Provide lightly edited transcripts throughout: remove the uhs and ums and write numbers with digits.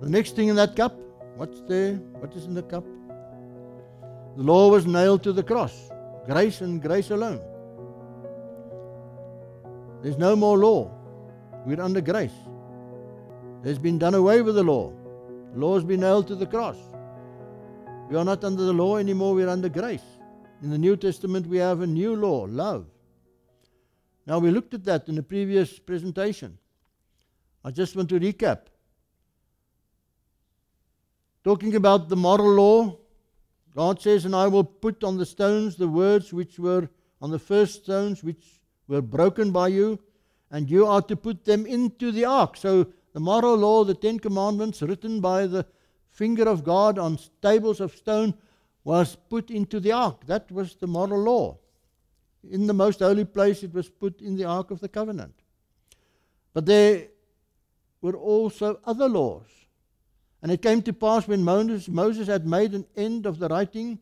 The next thing in that cup, what's there? What is in the cup? The law was nailed to the cross. Grace and grace alone. There's no more law. We're under grace. There's been done away with the law. The law has been nailed to the cross. We are not under the law anymore, we're under grace. In the New Testament we have a new law, love. Now we looked at that in the previous presentation. I just want to recap. Talking about the moral law, God says, and I will put on the stones the words which were on the first stones which were broken by you, and you are to put them into the ark. So the moral law, the 10 Commandments written by the finger of God on tables of stone was put into the ark. That was the moral law. In the most holy place it was put in the Ark of the Covenant. But there were also other laws. And it came to pass when Moses had made an end of the writing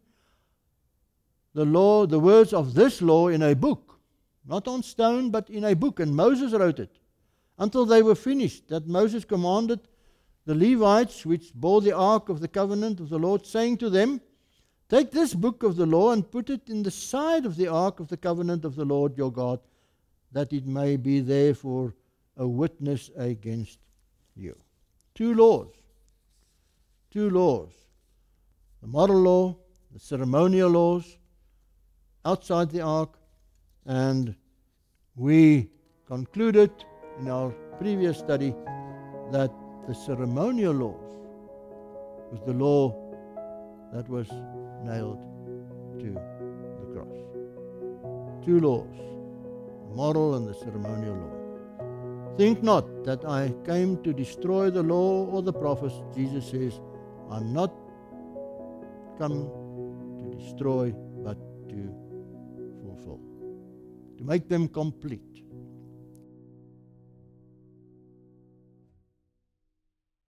the law, the words of this law in a book, not on stone, but in a book. And Moses wrote it until they were finished, that Moses commanded the Levites, which bore the ark of the covenant of the Lord, saying to them, take this book of the law and put it in the side of the ark of the covenant of the Lord your God, that it may be there for a witness against you. Two laws. Two laws. The moral law, the ceremonial laws, outside the ark, and we concluded in our previous study that the ceremonial laws was the law that was nailed to the cross. Two laws, the moral and the ceremonial law. Think not that I came to destroy the law or the prophets. Jesus says, I'm not come to destroy, but to fulfill, to make them complete.